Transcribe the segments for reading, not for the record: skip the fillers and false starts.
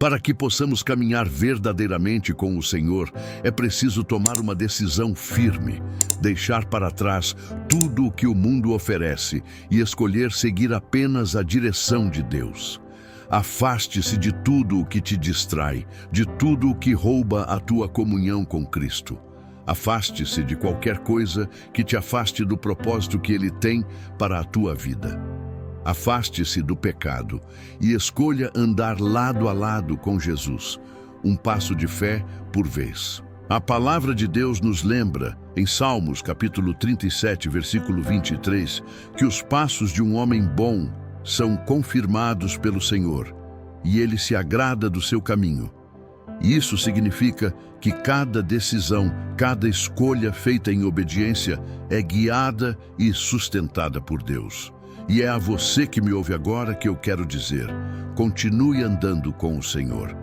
Para que possamos caminhar verdadeiramente com o Senhor, é preciso tomar uma decisão firme, deixar para trás tudo o que o mundo oferece e escolher seguir apenas a direção de Deus. Afaste-se de tudo o que te distrai, de tudo o que rouba a tua comunhão com Cristo. Afaste-se de qualquer coisa que te afaste do propósito que Ele tem para a tua vida. Afaste-se do pecado e escolha andar lado a lado com Jesus, um passo de fé por vez. A palavra de Deus nos lembra, em Salmos capítulo 37, versículo 23, que os passos de um homem bom são confirmados pelo Senhor, e Ele se agrada do seu caminho. Isso significa que cada decisão, cada escolha feita em obediência é guiada e sustentada por Deus. E é a você que me ouve agora que eu quero dizer: continue andando com o Senhor.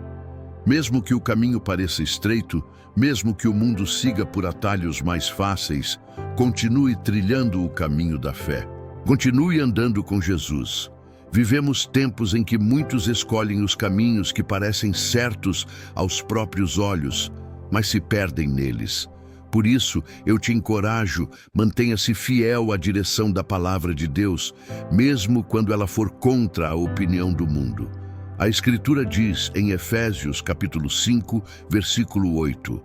Mesmo que o caminho pareça estreito, mesmo que o mundo siga por atalhos mais fáceis, continue trilhando o caminho da fé. Continue andando com Jesus. Vivemos tempos em que muitos escolhem os caminhos que parecem certos aos próprios olhos, mas se perdem neles. Por isso, eu te encorajo, mantenha-se fiel à direção da palavra de Deus, mesmo quando ela for contra a opinião do mundo. A Escritura diz em Efésios capítulo 5, versículo 8,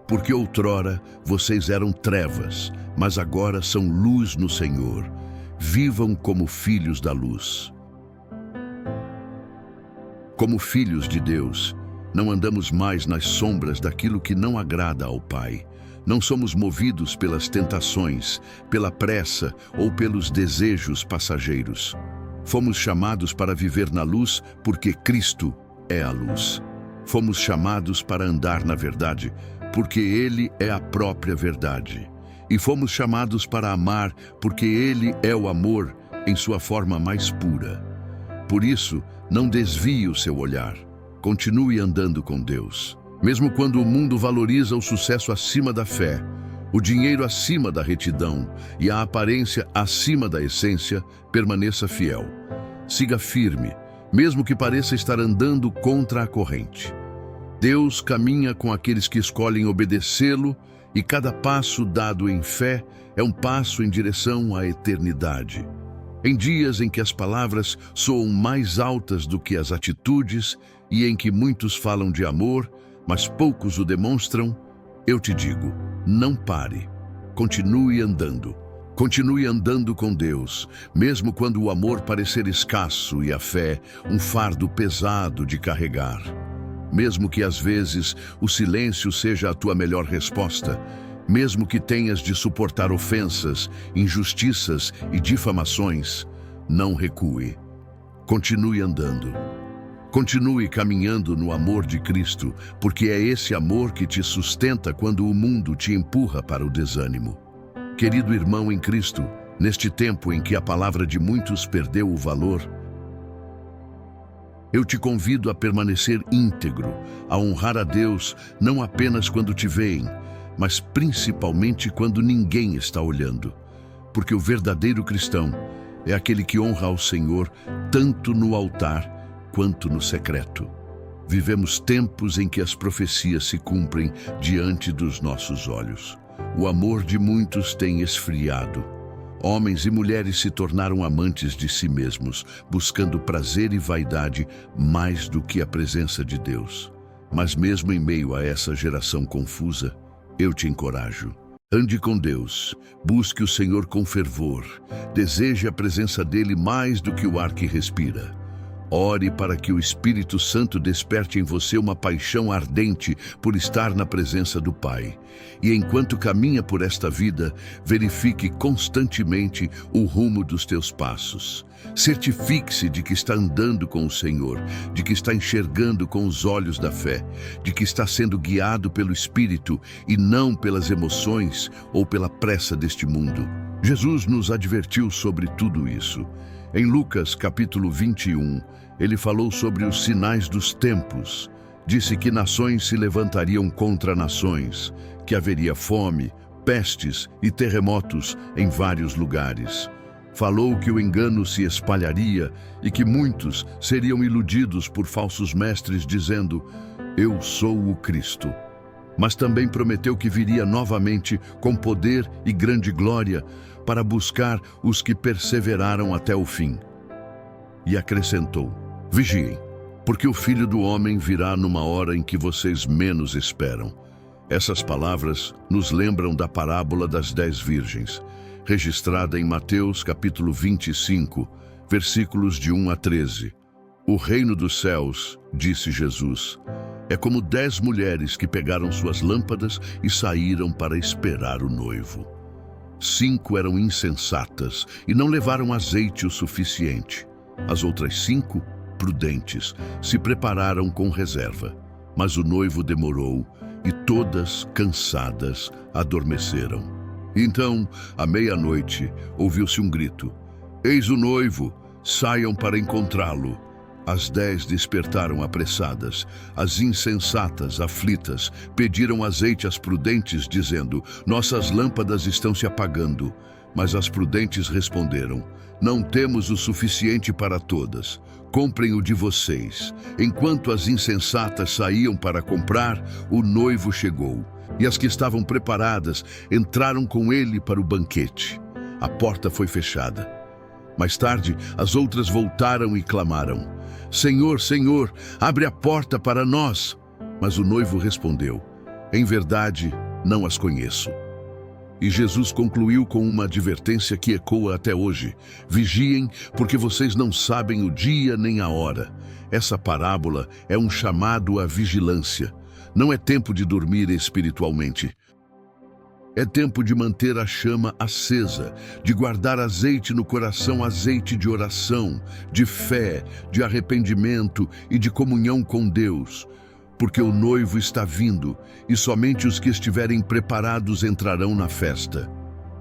porque outrora vocês eram trevas, mas agora são luz no Senhor. Vivam como filhos da luz. Como filhos de Deus, não andamos mais nas sombras daquilo que não agrada ao Pai. Não somos movidos pelas tentações, pela pressa ou pelos desejos passageiros. Fomos chamados para viver na luz porque Cristo é a luz. Fomos chamados para andar na verdade porque Ele é a própria verdade. E fomos chamados para amar porque Ele é o amor em sua forma mais pura. Por isso, não desvie o seu olhar. Continue andando com Deus. Mesmo quando o mundo valoriza o sucesso acima da fé, o dinheiro acima da retidão e a aparência acima da essência, permaneça fiel. Siga firme, mesmo que pareça estar andando contra a corrente. Deus caminha com aqueles que escolhem obedecê-lo, e cada passo dado em fé é um passo em direção à eternidade. Em dias em que as palavras soam mais altas do que as atitudes e em que muitos falam de amor, mas poucos o demonstram, eu te digo, não pare. Continue andando. Continue andando com Deus, mesmo quando o amor parecer escasso e a fé um fardo pesado de carregar. Mesmo que às vezes o silêncio seja a tua melhor resposta, mesmo que tenhas de suportar ofensas, injustiças e difamações, não recue. Continue andando. Continue caminhando no amor de Cristo, porque é esse amor que te sustenta quando o mundo te empurra para o desânimo. Querido irmão em Cristo, neste tempo em que a palavra de muitos perdeu o valor, eu te convido a permanecer íntegro, a honrar a Deus não apenas quando te veem, mas principalmente quando ninguém está olhando. Porque o verdadeiro cristão é aquele que honra ao Senhor tanto no altar quanto no secreto. Vivemos tempos em que as profecias se cumprem diante dos nossos olhos. O amor de muitos tem esfriado. Homens e mulheres se tornaram amantes de si mesmos, buscando prazer e vaidade mais do que a presença de Deus. Mas mesmo em meio a essa geração confusa, eu te encorajo. Ande com Deus, busque o Senhor com fervor, deseje a presença dele mais do que o ar que respira. Ore para que o Espírito Santo desperte em você uma paixão ardente por estar na presença do Pai. E enquanto caminha por esta vida, verifique constantemente o rumo dos teus passos. Certifique-se de que está andando com o Senhor, de que está enxergando com os olhos da fé, de que está sendo guiado pelo Espírito e não pelas emoções ou pela pressa deste mundo. Jesus nos advertiu sobre tudo isso. Em Lucas capítulo 21, ele falou sobre os sinais dos tempos. Disse que nações se levantariam contra nações, que haveria fome, pestes e terremotos em vários lugares. Falou que o engano se espalharia e que muitos seriam iludidos por falsos mestres dizendo: "Eu sou o Cristo." Mas também prometeu que viria novamente com poder e grande glória para buscar os que perseveraram até o fim. E acrescentou: "Vigiem, porque o Filho do Homem virá numa hora em que vocês menos esperam." Essas palavras nos lembram da parábola das 10 virgens, registrada em Mateus capítulo 25, versículos de 1 a 13. "O reino dos céus", disse Jesus, "é como 10 mulheres que pegaram suas lâmpadas e saíram para esperar o noivo. 5 eram insensatas e não levaram azeite o suficiente. As outras 5, prudentes, se prepararam com reserva. Mas o noivo demorou e todas, cansadas, adormeceram. Então, à meia-noite, ouviu-se um grito: 'Eis o noivo, saiam para encontrá-lo.' As 10 despertaram apressadas. As insensatas, aflitas, pediram azeite às prudentes, dizendo: 'Nossas lâmpadas estão se apagando.' Mas as prudentes responderam: 'Não temos o suficiente para todas. Comprem o de vocês.' Enquanto as insensatas saíam para comprar, o noivo chegou. E as que estavam preparadas entraram com ele para o banquete. A porta foi fechada. Mais tarde, as outras voltaram e clamaram: 'Senhor, Senhor, abre a porta para nós.' Mas o noivo respondeu: 'Em verdade, não as conheço.' E Jesus concluiu com uma advertência que ecoa até hoje: 'Vigiem, porque vocês não sabem o dia nem a hora.' Essa parábola é um chamado à vigilância. Não é tempo de dormir espiritualmente. É tempo de manter a chama acesa, de guardar azeite no coração, azeite de oração, de fé, de arrependimento e de comunhão com Deus. Porque o noivo está vindo, e somente os que estiverem preparados entrarão na festa.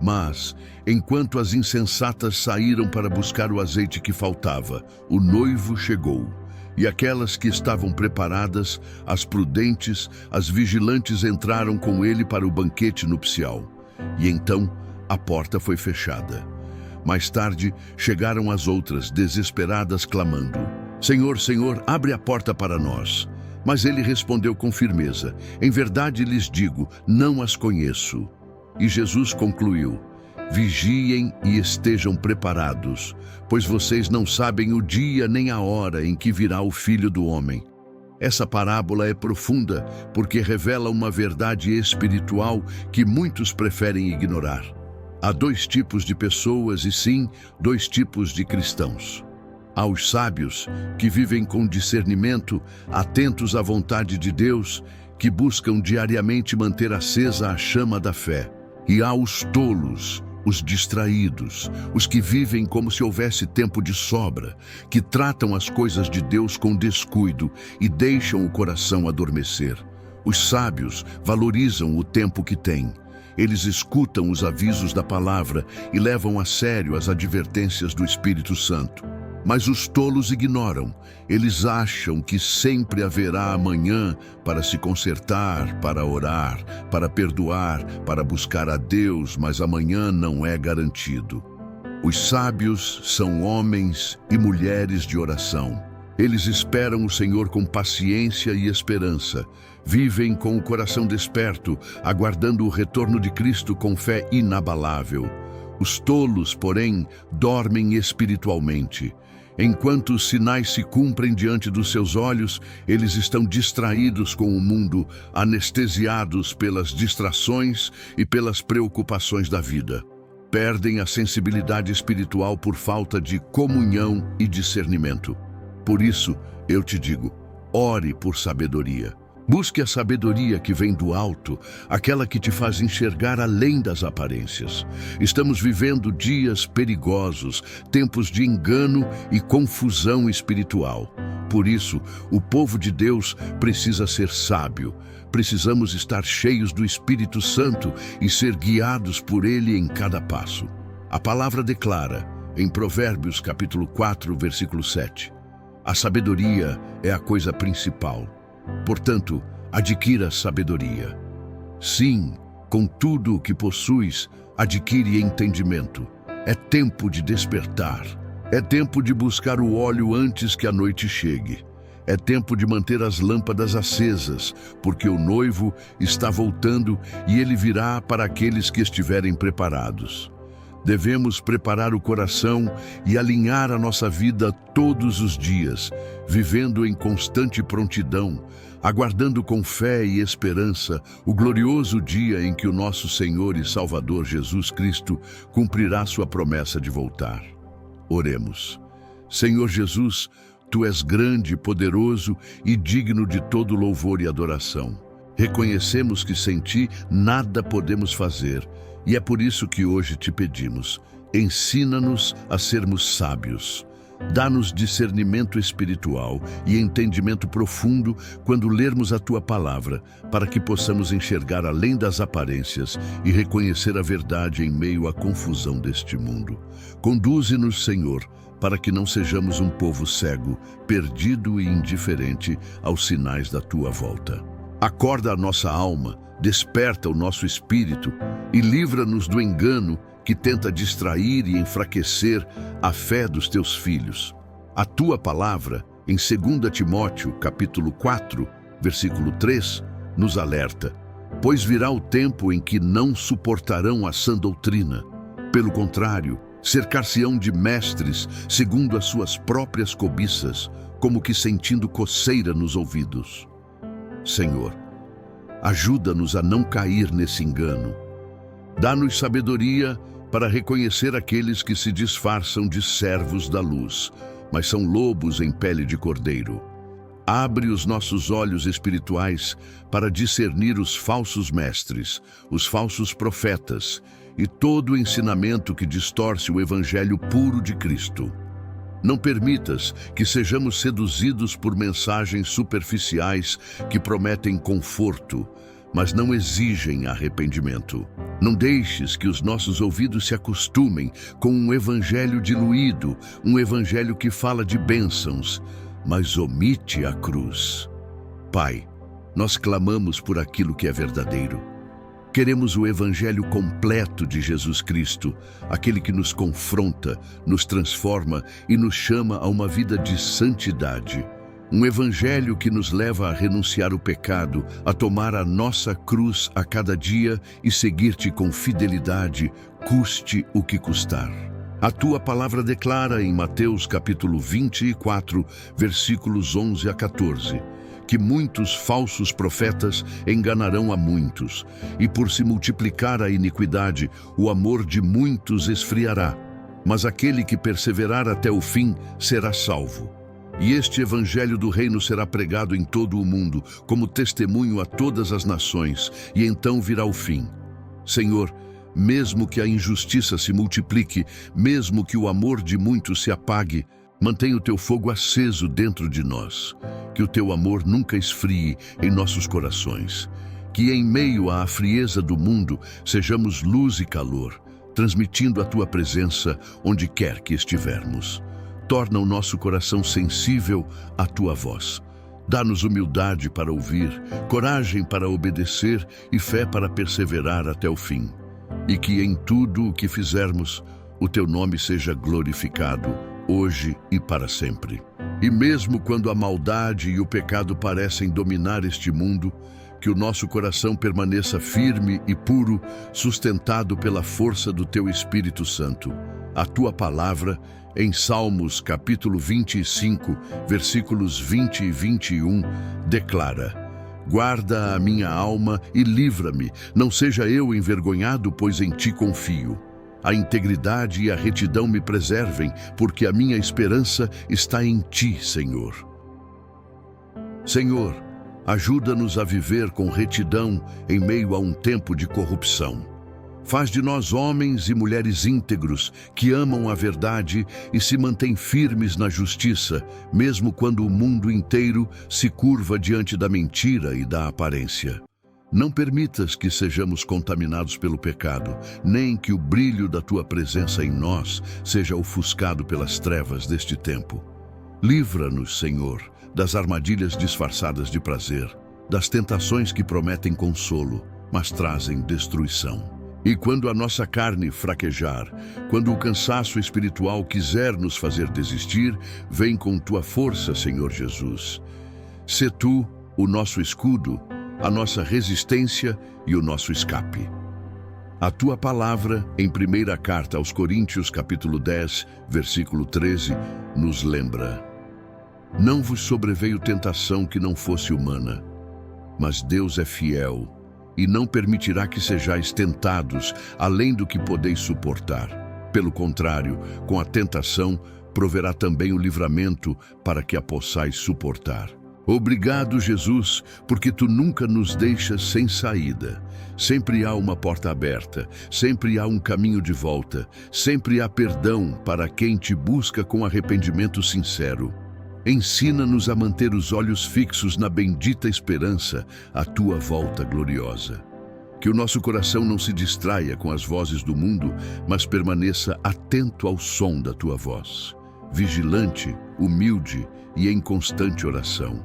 Mas, enquanto as insensatas saíram para buscar o azeite que faltava, o noivo chegou. E aquelas que estavam preparadas, as prudentes, as vigilantes, entraram com ele para o banquete nupcial. E então a porta foi fechada. Mais tarde chegaram as outras, desesperadas, clamando: "Senhor, Senhor, abre a porta para nós." Mas ele respondeu com firmeza: "Em verdade lhes digo, não as conheço." E Jesus concluiu: "Vigiem e estejam preparados, pois vocês não sabem o dia nem a hora em que virá o Filho do Homem." Essa parábola é profunda porque revela uma verdade espiritual que muitos preferem ignorar. Há 2 tipos de pessoas e sim, 2 tipos de cristãos. Há os sábios, que vivem com discernimento, atentos à vontade de Deus, que buscam diariamente manter acesa a chama da fé. E há os tolos, os distraídos, os que vivem como se houvesse tempo de sobra, que tratam as coisas de Deus com descuido e deixam o coração adormecer. Os sábios valorizam o tempo que têm. Eles escutam os avisos da palavra e levam a sério as advertências do Espírito Santo. Mas os tolos ignoram. Eles acham que sempre haverá amanhã para se consertar, para orar, para perdoar, para buscar a Deus, mas amanhã não é garantido. Os sábios são homens e mulheres de oração. Eles esperam o Senhor com paciência e esperança. Vivem com o coração desperto, aguardando o retorno de Cristo com fé inabalável. Os tolos, porém, dormem espiritualmente. Enquanto os sinais se cumprem diante dos seus olhos, eles estão distraídos com o mundo, anestesiados pelas distrações e pelas preocupações da vida. Perdem a sensibilidade espiritual por falta de comunhão e discernimento. Por isso, eu te digo, ore por sabedoria. Busque a sabedoria que vem do alto, aquela que te faz enxergar além das aparências. Estamos vivendo dias perigosos, tempos de engano e confusão espiritual. Por isso, o povo de Deus precisa ser sábio. Precisamos estar cheios do Espírito Santo e ser guiados por ele em cada passo. A palavra declara, em Provérbios capítulo 4, versículo 7, a sabedoria é a coisa principal. Portanto, adquira sabedoria. Sim, com tudo o que possuis, adquire entendimento. É tempo de despertar. É tempo de buscar o óleo antes que a noite chegue. É tempo de manter as lâmpadas acesas, porque o noivo está voltando e ele virá para aqueles que estiverem preparados. Devemos preparar o coração e alinhar a nossa vida todos os dias, vivendo em constante prontidão, aguardando com fé e esperança o glorioso dia em que o nosso Senhor e Salvador Jesus Cristo cumprirá sua promessa de voltar. Oremos. Senhor Jesus, Tu és grande, poderoso e digno de todo louvor e adoração. Reconhecemos que sem Ti nada podemos fazer, e é por isso que hoje te pedimos: ensina-nos a sermos sábios. Dá-nos discernimento espiritual e entendimento profundo quando lermos a Tua palavra, para que possamos enxergar além das aparências e reconhecer a verdade em meio à confusão deste mundo. Conduze-nos, Senhor, para que não sejamos um povo cego, perdido e indiferente aos sinais da Tua volta. Acorda a nossa alma, desperta o nosso espírito e livra-nos do engano que tenta distrair e enfraquecer a fé dos Teus filhos. A Tua palavra, em 2 Timóteo, capítulo 4, versículo 3, nos alerta: pois virá o tempo em que não suportarão a sã doutrina. Pelo contrário, cercar-se-ão de mestres segundo as suas próprias cobiças, como que sentindo coceira nos ouvidos. Senhor, ajuda-nos a não cair nesse engano. Dá-nos sabedoria para reconhecer aqueles que se disfarçam de servos da luz, mas são lobos em pele de cordeiro. Abre os nossos olhos espirituais para discernir os falsos mestres, os falsos profetas e todo o ensinamento que distorce o evangelho puro de Cristo. Não permitas que sejamos seduzidos por mensagens superficiais que prometem conforto, mas não exigem arrependimento. Não deixes que os nossos ouvidos se acostumem com um evangelho diluído, um evangelho que fala de bênçãos, mas omite a cruz. Pai, nós clamamos por aquilo que é verdadeiro. Queremos o evangelho completo de Jesus Cristo, aquele que nos confronta, nos transforma e nos chama a uma vida de santidade. Um evangelho que nos leva a renunciar o pecado, a tomar a nossa cruz a cada dia e seguir-te com fidelidade, custe o que custar. A Tua palavra declara em Mateus capítulo 24, versículos 11 a 14, que muitos falsos profetas enganarão a muitos, e por se multiplicar a iniquidade, o amor de muitos esfriará. Mas aquele que perseverar até o fim será salvo. E este evangelho do reino será pregado em todo o mundo, como testemunho a todas as nações, e então virá o fim. Senhor, mesmo que a injustiça se multiplique, mesmo que o amor de muitos se apague, mantenha o Teu fogo aceso dentro de nós. Que o Teu amor nunca esfrie em nossos corações. Que em meio à frieza do mundo sejamos luz e calor, transmitindo a Tua presença onde quer que estivermos. Torna o nosso coração sensível à Tua voz. Dá-nos humildade para ouvir, coragem para obedecer e fé para perseverar até o fim. E que em tudo o que fizermos, o Teu nome seja glorificado, hoje e para sempre. E mesmo quando a maldade e o pecado parecem dominar este mundo, que o nosso coração permaneça firme e puro, sustentado pela força do Teu Espírito Santo. A Tua palavra, em Salmos capítulo 25, versículos 20 e 21, declara: guarda a minha alma e livra-me, não seja eu envergonhado, pois em Ti confio. A integridade e a retidão me preservem, porque a minha esperança está em Ti, Senhor. Senhor, ajuda-nos a viver com retidão em meio a um tempo de corrupção. Faz de nós homens e mulheres íntegros, que amam a verdade e se mantêm firmes na justiça, mesmo quando o mundo inteiro se curva diante da mentira e da aparência. Não permitas que sejamos contaminados pelo pecado, nem que o brilho da Tua presença em nós seja ofuscado pelas trevas deste tempo. Livra-nos, Senhor, das armadilhas disfarçadas de prazer, das tentações que prometem consolo, mas trazem destruição. E quando a nossa carne fraquejar, quando o cansaço espiritual quiser nos fazer desistir, vem com tua força, Senhor Jesus. Sê tu o nosso escudo, a nossa resistência e o nosso escape. A tua palavra, em 1ª carta aos Coríntios, capítulo 10, versículo 13, nos lembra: não vos sobreveio tentação que não fosse humana, mas Deus é fiel e não permitirá que sejais tentados além do que podeis suportar. Pelo contrário, com a tentação, proverá também o livramento para que a possais suportar. Obrigado, Jesus, porque tu nunca nos deixas sem saída. Sempre há uma porta aberta, sempre há um caminho de volta, sempre há perdão para quem te busca com arrependimento sincero. Ensina-nos a manter os olhos fixos na bendita esperança, a tua volta gloriosa. Que o nosso coração não se distraia com as vozes do mundo, mas permaneça atento ao som da tua voz, vigilante, humilde e em constante oração.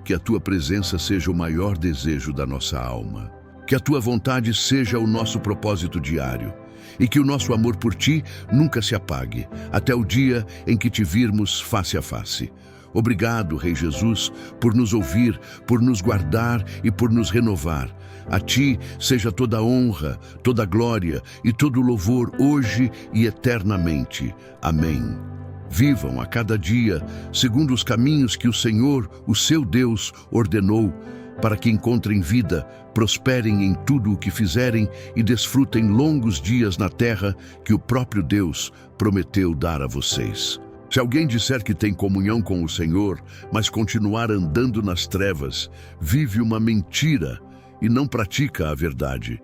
Que a tua presença seja o maior desejo da nossa alma. Que a tua vontade seja o nosso propósito diário. E que o nosso amor por ti nunca se apague, até o dia em que te virmos face a face. Obrigado, Rei Jesus, por nos ouvir, por nos guardar e por nos renovar. A ti seja toda a honra, toda a glória e todo o louvor hoje e eternamente. Amém. Vivam a cada dia segundo os caminhos que o Senhor, o seu Deus, ordenou, para que encontrem vida, prosperem em tudo o que fizerem e desfrutem longos dias na terra que o próprio Deus prometeu dar a vocês. Se alguém disser que tem comunhão com o Senhor, mas continuar andando nas trevas, vive uma mentira e não pratica a verdade.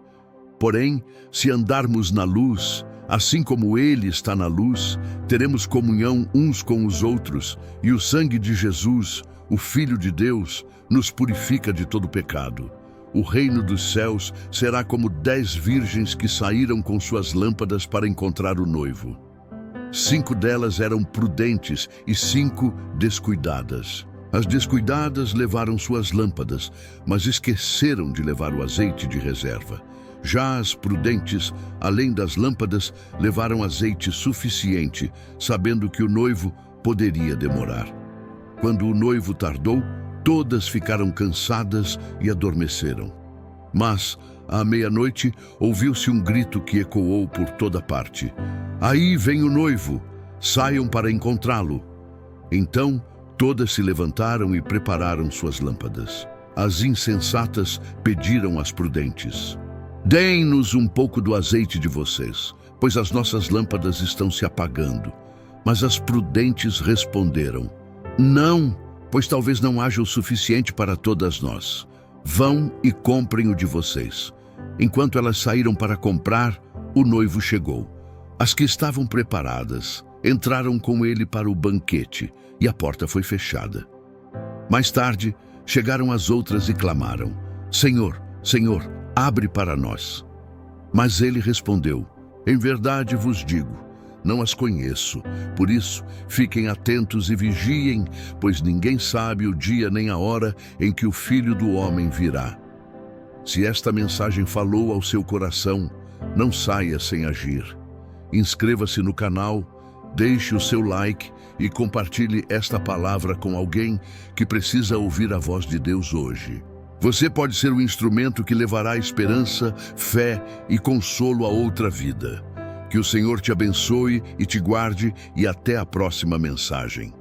Porém, se andarmos na luz, assim como Ele está na luz, teremos comunhão uns com os outros, e o sangue de Jesus, o Filho de Deus, nos purifica de todo pecado. O reino dos céus será como 10 virgens que saíram com suas lâmpadas para encontrar o noivo. 5 delas eram prudentes e 5 descuidadas. As descuidadas levaram suas lâmpadas, mas esqueceram de levar o azeite de reserva. Já as prudentes, além das lâmpadas, levaram azeite suficiente, sabendo que o noivo poderia demorar. Quando o noivo tardou, todas ficaram cansadas e adormeceram. Mas, à meia-noite, ouviu-se um grito que ecoou por toda parte: aí vem o noivo, saiam para encontrá-lo. Então, todas se levantaram e prepararam suas lâmpadas. As insensatas pediram às prudentes: deem-nos um pouco do azeite de vocês, pois as nossas lâmpadas estão se apagando. Mas as prudentes responderam: não, pois talvez não haja o suficiente para todas nós. Vão e comprem o de vocês. Enquanto elas saíram para comprar, o noivo chegou. As que estavam preparadas entraram com ele para o banquete e a porta foi fechada. Mais tarde, chegaram as outras e clamaram: Senhor, Senhor, abre para nós. Mas ele respondeu: em verdade vos digo, não as conheço. Por isso, fiquem atentos e vigiem, pois ninguém sabe o dia nem a hora em que o Filho do Homem virá. Se esta mensagem falou ao seu coração, não saia sem agir. Inscreva-se no canal, deixe o seu like e compartilhe esta palavra com alguém que precisa ouvir a voz de Deus hoje. Você pode ser o instrumento que levará esperança, fé e consolo a outra vida. Que o Senhor te abençoe e te guarde, e até a próxima mensagem.